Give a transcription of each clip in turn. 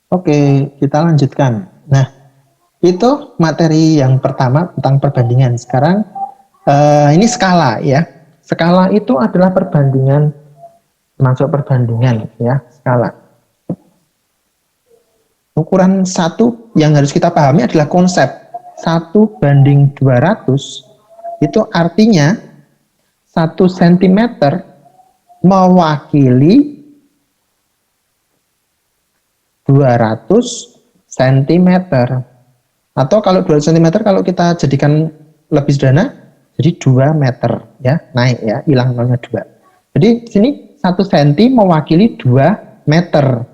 Oke, kita lanjutkan. Nah, itu materi yang pertama tentang perbandingan. Sekarang ini skala ya. Skala itu adalah perbandingan, masuk perbandingan ya, skala. Ukuran satu yang harus kita pahami adalah konsep 1:200. Itu artinya 1 cm mewakili 200 cm. Atau kalau 200 cm kalau kita jadikan lebih sederhana, jadi 2 meter ya, naik ya, hilang nolnya 2. Jadi di sini 1 cm mewakili 2 meter.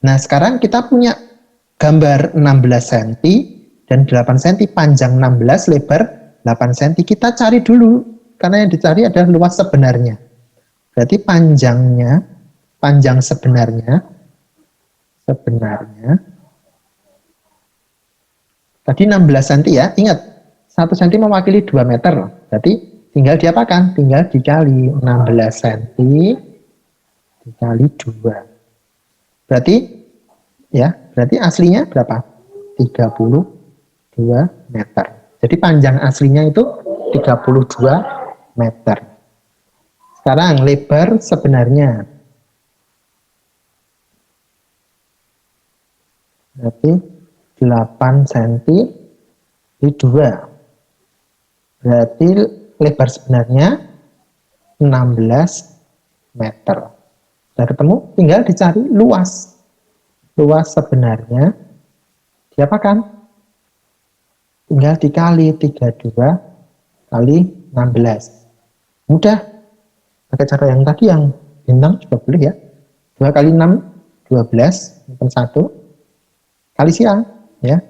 Nah, sekarang kita punya gambar 16 cm dan 8 cm, panjang 16, lebar 8 cm. Kita cari dulu, karena yang dicari adalah luas sebenarnya. Berarti panjang sebenarnya tadi 16 cm ya, ingat 1 cm mewakili 2 meter, berarti tinggal diapakan? Tinggal dikali 16 cm dikali 2. Berarti aslinya berapa? 32 meter. Jadi panjang aslinya itu 32 meter. Sekarang lebar sebenarnya. Berarti 8 cm di 2. Berarti lebar sebenarnya 16 meter. Sudah ketemu, tinggal dicari luas. Luas sebenarnya diapakan? Tinggal dikali 32 kali 16. Mudah. Pakai cara yang tadi yang bintang juga boleh ya. 2 kali 6, 12, 1. Kali silang ya.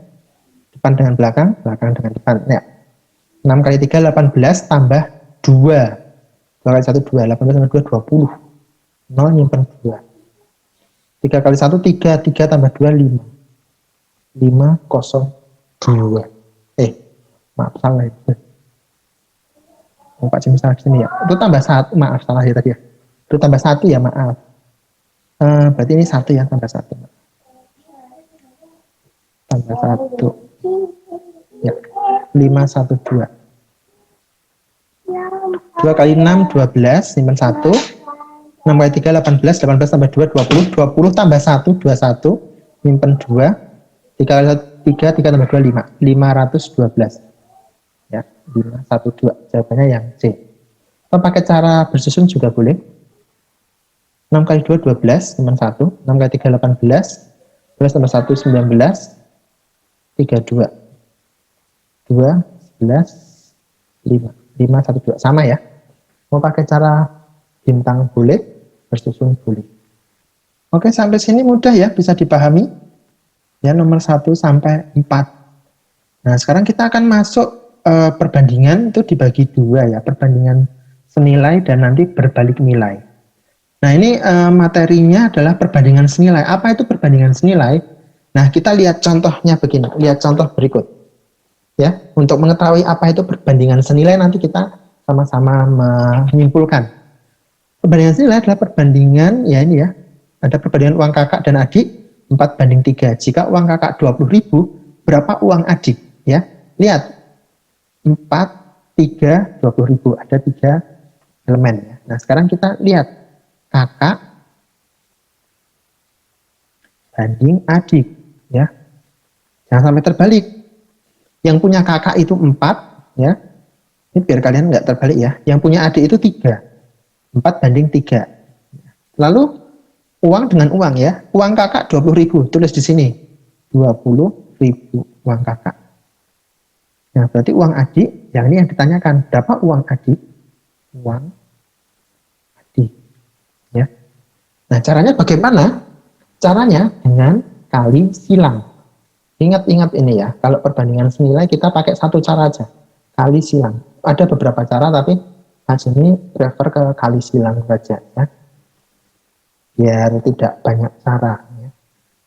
Depan dengan belakang, belakang dengan depan. Ya. 6 kali 3, 18 tambah 2. 2 kali 1, 2. 18 tambah 2, 20. 0 nyimpen 2. 3 kali 1, 3. 3 tambah 2, 5. 5, 0, 2. Maaf, salah itu. Pak Jimmy salah sini ya. Itu tambah 1, maaf, salah ya tadi ya. Itu tambah 1 ya, maaf. Berarti ini 1 ya, tambah 1. Tambah 1. Ya, 5, 1, 2. 2 kali 6, 12, simpan 1. 6 kali 3, 18, 18 tambah 2, 20. 20 tambah 1, 21, simpan 2. 3 kali 3, 3 tambah 2, 5. 512. Ya, 5, 1, 2. Jawabannya yang C. Atau pakai cara bersusun juga boleh. 6 kali 2, 12, simpan 1. 6 kali 3, 18. 12 tambah 1, 19. 32. 2, 11, 5. 5, 1, 2. Sama ya. Mau pakai cara bintang boleh, bersusun boleh. Oke, sampai sini mudah ya, bisa dipahami. Ya, nomor 1 sampai 4. Nah, sekarang kita akan masuk perbandingan itu dibagi 2 ya, perbandingan senilai dan nanti berbalik nilai. Nah, ini materinya adalah perbandingan senilai. Apa itu perbandingan senilai? Nah, kita lihat contohnya begini, lihat contoh berikut. Ya, untuk mengetahui apa itu perbandingan senilai nanti kita sama-sama menyimpulkan. Perbandingan senilai adalah perbandingan ya ini ya. Ada perbandingan uang kakak dan adik 4:3. Jika uang kakak 20.000, berapa uang adik? Ya, lihat 4, 3, 20.000. Ada 3 elemen ya. Nah, sekarang kita lihat kakak banding adik ya. Jangan sampai terbalik. Yang punya kakak itu 4 ya. Ini biar kalian nggak terbalik ya. Yang punya adik itu 3. 4:3. Lalu uang dengan uang ya. Uang kakak 20.000. Tulis di sini. 20.000 uang kakak. Nah, berarti uang adik, yang ini yang ditanyakan, berapa uang adik? Uang adik. Ya. Nah, caranya bagaimana? Caranya dengan kali silang. Ingat-ingat ini ya, kalau perbandingan senilai kita pakai satu cara aja, kali silang. Ada beberapa cara, tapi ini refer ke kali silang saja ya. Biar tidak banyak cara. Ya.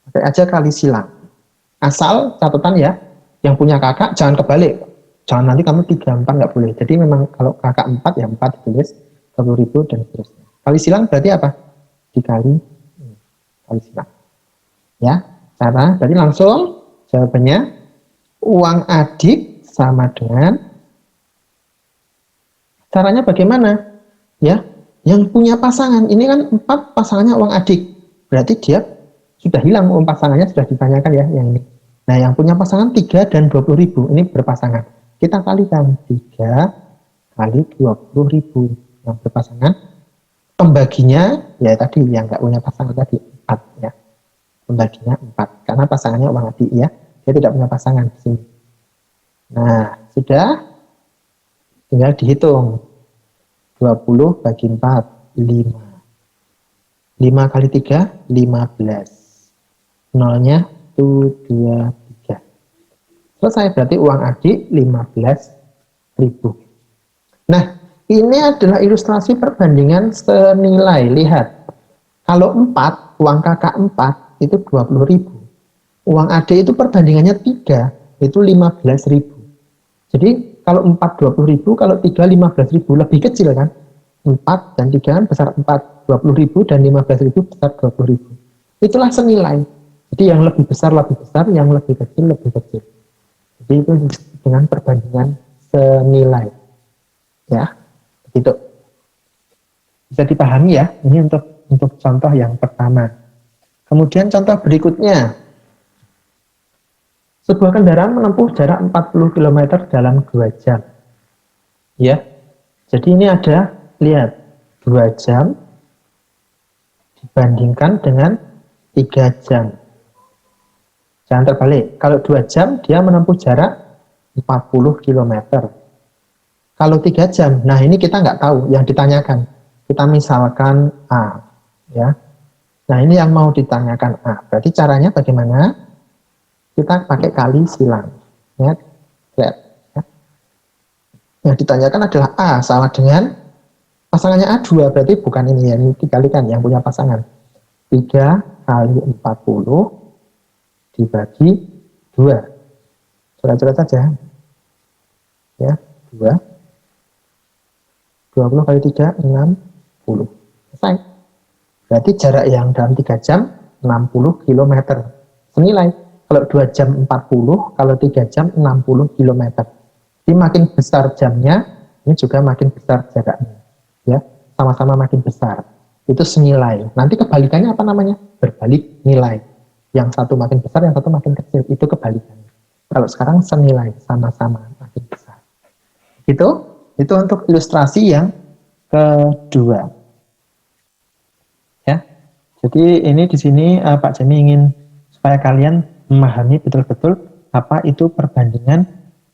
Pakai aja kali silang. Asal catatan ya, yang punya kakak jangan kebalik. Jangan nanti kamu 3, 4 nggak boleh. Jadi memang kalau kakak 4 ya 4 ditulis 20.000 dan seterusnya. Kali silang berarti apa? Dikali kali silang. Ya, cara. Jadi langsung jawabannya uang adik sama dengan, caranya bagaimana? Ya, yang punya pasangan ini kan 4 pasangannya uang adik. Berarti dia sudah hilang uang pasangannya, sudah ditanyakan ya yang ini. Nah, yang punya pasangan 3 dan 20.000 ini berpasangan. Kita kalikan 3 kali 20.000 yang berpasangan. Pembaginya ya tadi yang nggak punya pasangan tadi 4 ya. Pembaginya 4 karena pasangannya uang adik ya. Dia tidak punya pasangan di sini. Nah, sudah tinggal dihitung. 20 bagi 4 5. 5 kali 3 15. Nolnya 23. Selesai, berarti uang adik 15.000. Nah, ini adalah ilustrasi perbandingan senilai. Lihat, kalau 4, uang kakak 4 itu 20.000. Uang adik itu perbandingannya 3, itu 15.000. Jadi kalau 4 20.000, kalau 3 15.000, lebih kecil kan? 4 dan 3 kan besar 4, 20.000 dan 15.000 besar 20.000. Itulah senilai. Jadi yang lebih besar, yang lebih kecil. Jadi itu dengan perbandingan senilai. Ya, begitu. Bisa dipahami ya, ini untuk contoh yang pertama. Kemudian contoh berikutnya. Sebuah kendaraan menempuh jarak 40 km dalam 2 jam. Ya. Jadi ini ada, lihat, 2 jam dibandingkan dengan 3 jam. Jangan terbalik. Kalau 2 jam dia menempuh jarak 40 km. Kalau 3 jam, nah ini kita nggak tahu yang ditanyakan. Kita misalkan A, ya. Nah ini yang mau ditanyakan A. Berarti caranya bagaimana? Kita pakai kali silang. Ya. Lihat. Ya. Yang ditanyakan adalah A sama dengan pasangannya A2, berarti bukan ini ya, ini dikalikan yang punya pasangan. 3 kali 40 dibagi 2. Coret-coret saja. Ya, 2. 20 kali 3, 60. Selesai. Berarti jarak yang dalam 3 jam 60 km. Senilai. Kalau 2 jam 40, kalau 3 jam 60 km. Jadi makin besar jamnya, ini juga makin besar jaraknya. Ya, sama-sama makin besar. Itu senilai. Nanti kebalikannya apa namanya? Berbalik nilai. Yang satu makin besar, yang satu makin kecil. Itu kebalikannya. Kalau sekarang senilai, sama-sama makin besar. Itu untuk ilustrasi yang kedua. Ya. Jadi ini di sini Pak Jami ingin supaya kalian memahami betul-betul apa itu perbandingan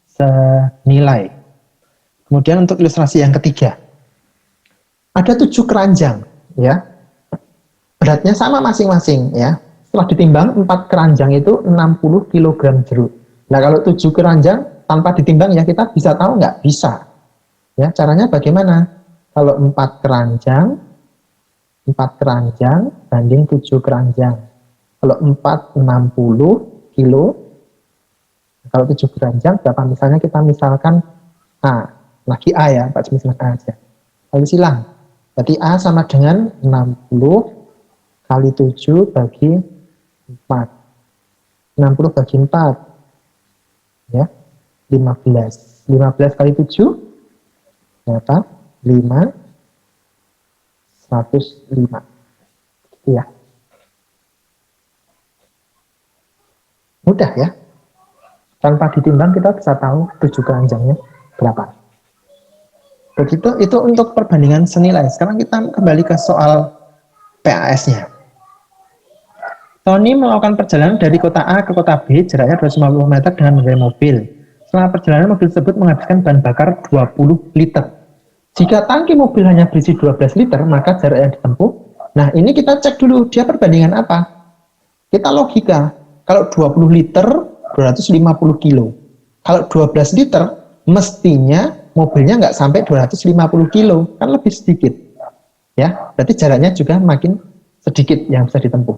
senilai. Kemudian untuk ilustrasi yang ketiga, ada 7 keranjang, ya, beratnya sama masing-masing, ya. Setelah ditimbang 4 keranjang itu 60 kg jeruk. Nah kalau 7 keranjang tanpa ditimbang ya kita bisa tahu nggak? Bisa. Ya, caranya bagaimana? Kalau 4 keranjang banding 7 keranjang. Kalau 4 60 kilo, kalau 7 keranjang berapa? Misalnya kita misalkan A, lagi A ya, Pak misalkan A aja. Lalu silang. Berarti A sama dengan 60 kali 7 bagi 4. 60 bagi 4. Ya, 15. 15 kali 7 berapa? 5, 105. Gitu ya. Mudah ya. Tanpa ditimbang kita bisa tahu 7 keranjangnya berapa. Begitu, itu untuk perbandingan senilai. Sekarang kita kembali ke soal PAS-nya. Tony melakukan perjalanan dari kota A ke kota B, jaraknya 250 meter dengan menggunakan mobil. Setelah perjalanan, mobil tersebut menghabiskan bahan bakar 20 liter. Jika tangki mobil hanya berisi 12 liter, maka jarak yang ditempuh. Nah, ini kita cek dulu, dia perbandingan apa? Kita logika, kalau 20 liter, 250 kilo. Kalau 12 liter, mestinya mobilnya nggak sampai 250 kilo, kan lebih sedikit. Ya, berarti jaraknya juga makin sedikit yang bisa ditempuh.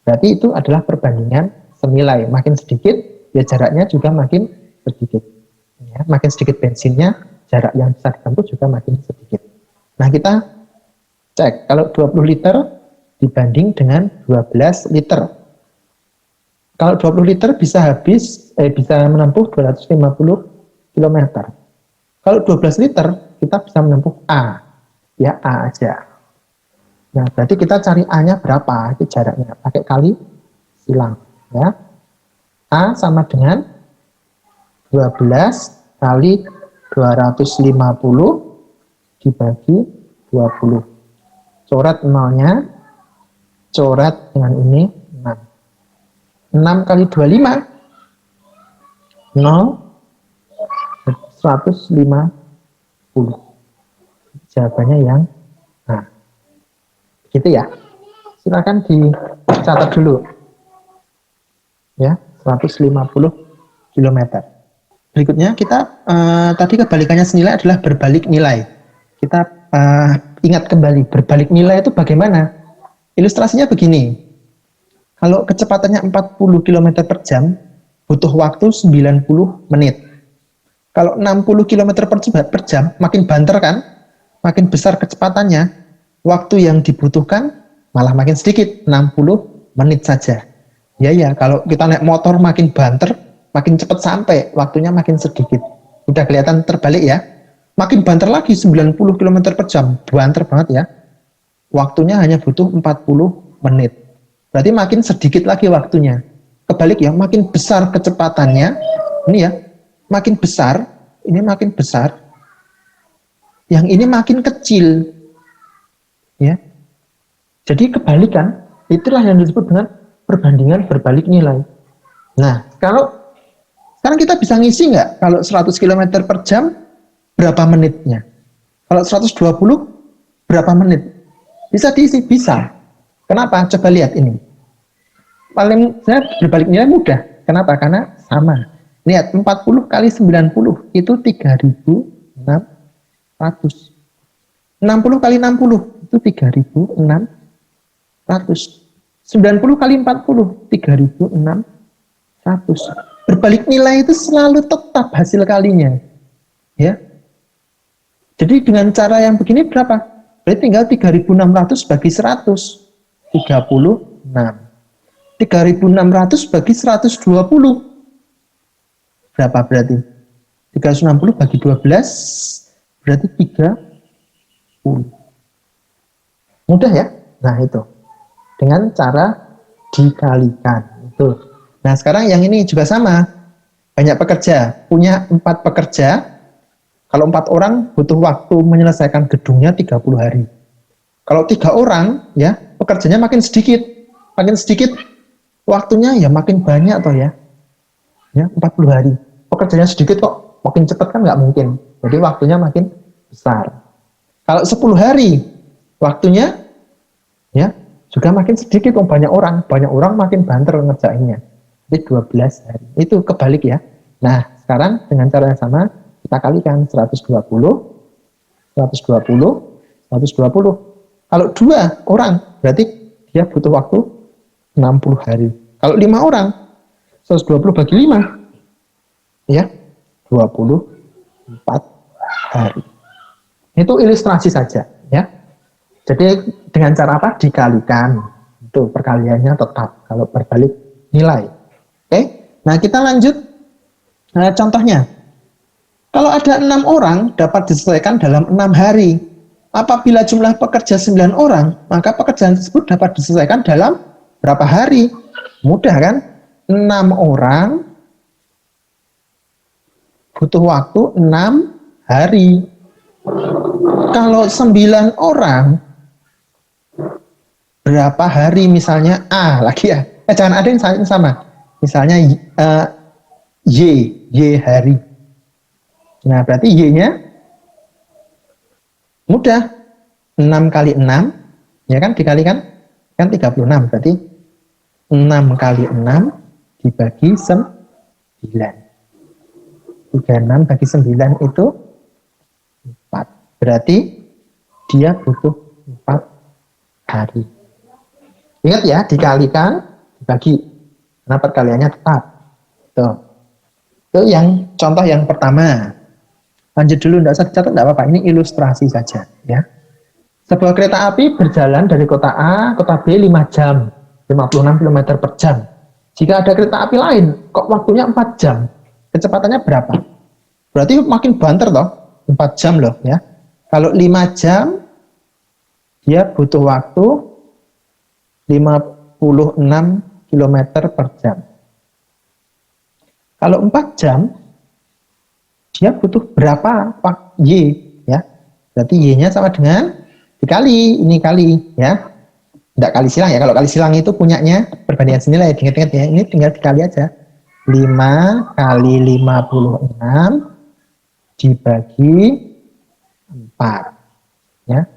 Berarti itu adalah perbandingan senilai. Makin sedikit, ya jaraknya juga makin sedikit. Ya, makin sedikit bensinnya, jarak yang bisa ditempuh juga makin sedikit. Nah, kita cek, kalau 20 liter dibanding dengan 12 liter. Kalau 20 liter bisa menempuh 250 km. Kalau 12 liter kita bisa menempuh A. Ya A aja. Nah, berarti kita cari A-nya berapa? Itu jaraknya. Pakai kali silang, ya. A sama dengan 12 kali 250 dibagi 20. Coret nolnya, coret dengan ini 6. 6 kali 25, 0, 150. Jawabannya yang nah, gitu ya. Silakan dicatat dulu. Ya, 150 km. Berikutnya kita tadi kebalikannya senilai adalah berbalik nilai. Kita ingat kembali berbalik nilai itu bagaimana? Ilustrasinya begini. Kalau kecepatannya 40 km per jam, butuh waktu 90 menit. Kalau 60 km per jam, makin banter kan? Makin besar kecepatannya, waktu yang dibutuhkan malah makin sedikit, 60 menit saja. Ya, kalau kita naik motor makin banter, makin cepat sampai, waktunya makin sedikit. Udah kelihatan terbalik ya? Makin banter lagi, 90 km per jam, banter banget ya. Waktunya hanya butuh 40 menit. Berarti makin sedikit lagi waktunya. Kebalik ya, makin besar kecepatannya, ini ya, makin besar, ini makin besar, yang ini makin kecil. Ya. Jadi kebalikan, itulah yang disebut dengan perbandingan berbalik nilai. Nah, sekarang kita bisa ngisi nggak? Kalau 100 km per jam, berapa menitnya? Kalau 120, berapa menit? Bisa diisi? Bisa. Kenapa? Coba lihat ini. Saya berbalik nilai mudah. Kenapa? Karena sama. Lihat, 40 kali 90 itu 3.600. 60 kali 60 itu 3.600. 90 kali 40 3.600. Berbalik nilai itu selalu tetap hasil kalinya. Ya. Jadi dengan cara yang begini berapa? Berarti tinggal 3.600 bagi 100. 36. 3.600 bagi 120. Berapa berarti? 360 bagi 12 berarti 30. Mudah ya? Nah itu. Dengan cara dikalikan. Itu. Nah sekarang yang ini juga sama. Banyak pekerja. Punya 4 pekerja. Kalau 4 orang butuh waktu menyelesaikan gedungnya 30 hari. Kalau 3 orang, ya pekerjanya makin sedikit. Makin sedikit, waktunya ya makin banyak toh ya. Ya, 40 hari. Pekerjanya sedikit kok, makin cepat kan nggak mungkin. Jadi waktunya makin besar. Kalau 10 hari, waktunya ya juga makin sedikit. Banyak orang makin banter ngerjainnya. Jadi 12 hari. Itu kebalik ya. Nah, sekarang dengan cara yang sama, kita kalikan 120. Kalau 2 orang, berarti dia butuh waktu 60 hari. Kalau 5 orang, 120 bagi 5, ya, 24 hari. Itu ilustrasi saja, ya. Jadi dengan cara apa? Dikalikan. Itu perkaliannya tetap kalau berbalik nilai. Oke. Nah, kita lanjut. Contohnya. Kalau ada 6 orang dapat diselesaikan dalam 6 hari. Apabila jumlah pekerja 9 orang, maka pekerjaan tersebut dapat diselesaikan dalam berapa hari? Mudah kan? 6 orang butuh waktu 6 hari. Kalau 9 orang, berapa hari misalnya A lagi ya? Jangan ada yang sama. Misalnya Y hari. Nah, berarti Y-nya mudah. 6 kali 6, ya kan, dikalikan kan 36. Berarti 6 kali 6 dibagi 9. 36 bagi 9 itu 4. Berarti dia butuh 4 hari. Ingat ya, dikalikan, dibagi. Karena perkaliannya tetap. Tuh. Itu yang contoh yang pertama. Lanjut dulu, tidak usah dicatat, tidak apa-apa. Ini ilustrasi saja. Ya. Sebuah kereta api berjalan dari kota A, kota B 5 jam. 56 km per jam. Jika ada kereta api lain, kok waktunya 4 jam? Kecepatannya berapa? Berarti makin banter toh, 4 jam loh ya. Kalau 5 jam, dia butuh waktu 56 km per jam. Kalau 4 jam, dia butuh berapa Y ya? Berarti Y-nya sama dengan dikali, ini kali ya. Tidak kali silang ya, kalau kali silang itu punyanya perbandingan senilai, ingat-ingat ya, ini tinggal dikali aja. 5 kali 56 dibagi 4 ya.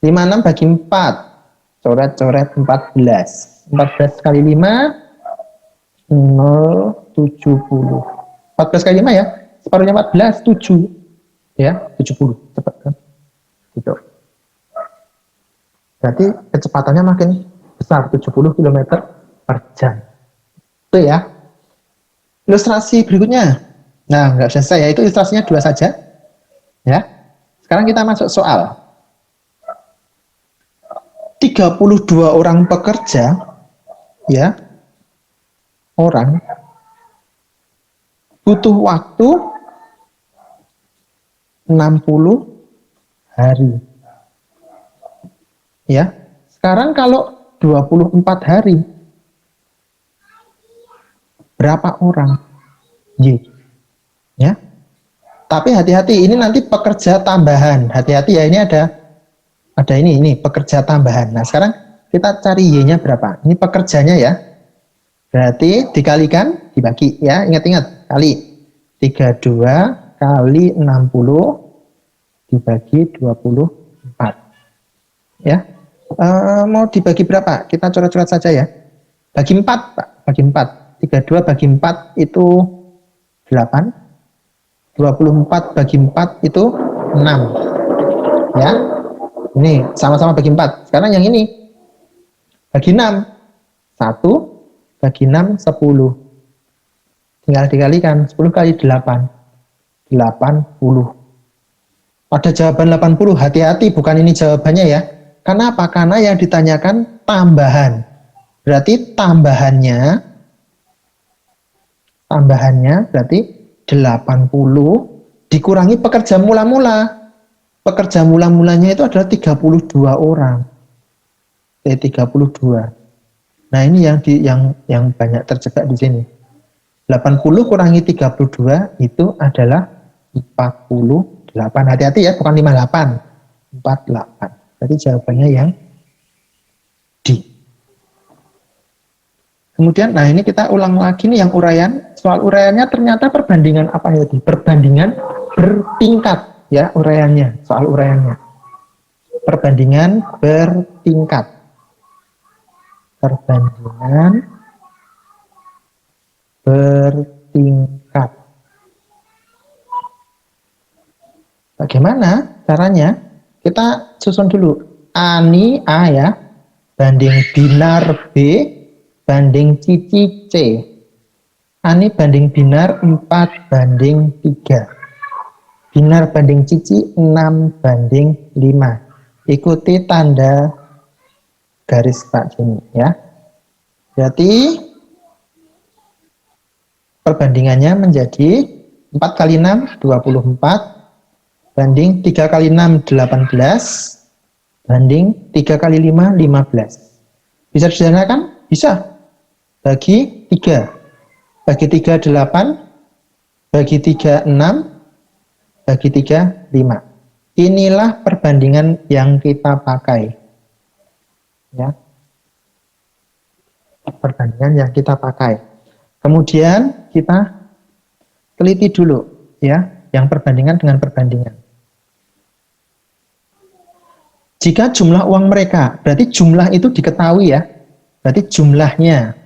56 bagi 4, coret-coret 14. 14 kali 5 0,70. 14 kali 5 ya, separuhnya 14, 7 ya, 70. Cepat kan? Gitu. Berarti kecepatannya makin besar, 70 km per jam. Itu ya. Ilustrasi berikutnya. Nah, nggak selesai ya, itu ilustrasinya 2 saja. Ya. Sekarang kita masuk soal. 32 orang pekerja, ya, orang butuh waktu 60 hari. Ya. Sekarang kalau 24 hari, berapa orang? Y. Ya. Tapi hati-hati, ini nanti pekerja tambahan. Hati-hati ya, ini ada ini pekerja tambahan. Nah, sekarang kita cari Y-nya berapa? Ini pekerjanya ya. Berarti dikalikan, dibagi ya. Ingat-ingat, kali 32 kali 60 dibagi 24. Ya. Mau dibagi berapa? Kita coret-coret saja ya. Bagi 4, Pak. Bagi 4. 32 bagi 4 itu 8. 24 bagi 4 itu 6. Ya. Ini sama-sama bagi 4. Sekarang yang ini bagi 6. 1 bagi 6 10. Tinggal dikalikan 10 kali 8. 80. Pada jawaban 80, hati-hati bukan ini jawabannya ya. Karena apa? Karena yang ditanyakan tambahan. Berarti tambahannya berarti 80 dikurangi pekerja mula-mula. Pekerja mula-mulanya itu adalah 32 orang. 32. Nah, ini yang banyak terjebak di sini. 80 kurangi 32 itu adalah 48. Hati-hati ya, bukan 58. 48. Berarti jawabannya yang D. Kemudian, nah ini kita ulang lagi nih yang uraian. Soal uraiannya ternyata perbandingan apa ya? Perbandingan bertingkat ya uraiannya. Soal uraiannya. Perbandingan bertingkat. Perbandingan bertingkat. Bagaimana caranya? Kita susun dulu. Ani A ya, banding Binar B, banding Cici C. Ani banding Binar 4 banding 3. Binar banding Cici 6 banding 5. Ikuti tanda garis Pak Juni ya. Berarti perbandingannya menjadi 4 kali 6 24 banding 3 kali 6 18 banding 3 kali 5 15. Bisa disederhanakan? Bisa. Bagi 3. Bagi 3 8. Bagi 3 6. Bagi 3 5. Inilah perbandingan yang kita pakai. Ya. Perbandingan yang kita pakai. Kemudian kita teliti dulu ya, yang perbandingan dengan perbandingan. Jika jumlah uang mereka, berarti jumlah itu diketahui ya. Berarti jumlahnya,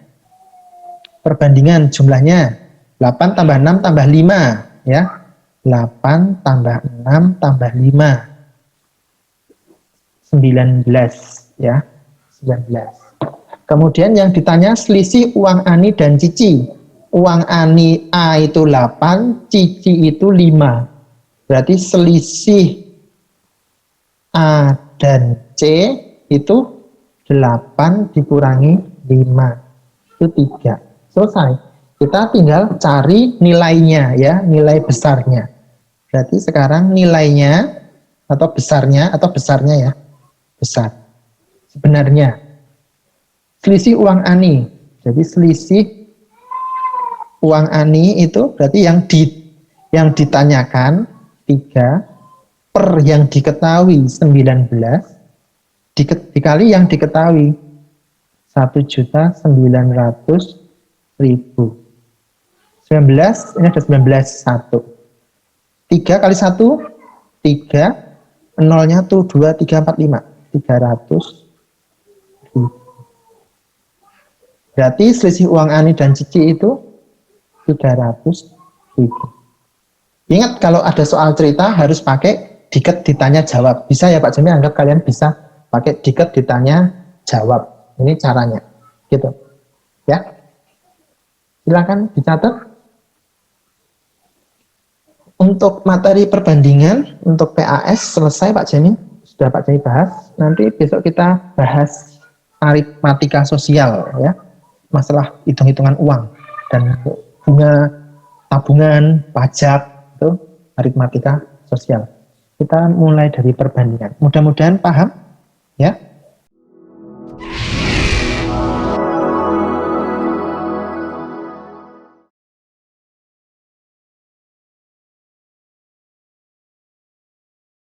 perbandingan jumlahnya 8 tambah 6 tambah 5 ya. 8 tambah 6 tambah 5 19 ya. 19. Kemudian yang ditanya selisih uang Ani dan Cici. Uang Ani A itu 8, Cici itu 5. Berarti selisih A dan C itu 8 dikurangi 5. Itu 3. Selesai. Kita tinggal cari nilainya ya, nilai besarnya. Berarti sekarang nilainya atau besarnya ya, besar. Sebenarnya selisih uang ani. Jadi selisih uang ani itu berarti yang ditanyakan 3 per yang diketahui 19 dikali yang diketahui 1.900.000. 19 ini ada 19 1. 3 kali 1 3, nolnya tuh 2, 3, 4, 5 300.000. Berarti selisih uang ani dan cici itu 300.000. Ingat kalau ada soal cerita harus pakai diket ditanya jawab. Bisa ya Pak Jami, anggap kalian bisa pakai diket ditanya jawab. Ini caranya. Gitu. Ya. Silakan dicatat. Untuk materi perbandingan untuk PAS selesai Pak Jami. Sudah Pak Jami bahas. Nanti besok kita bahas aritmatika sosial ya. Masalah hitung-hitungan uang dan bunga tabungan, pajak, itu aritmatika sosial. Kita mulai dari perbandingan. Mudah-mudahan paham ya.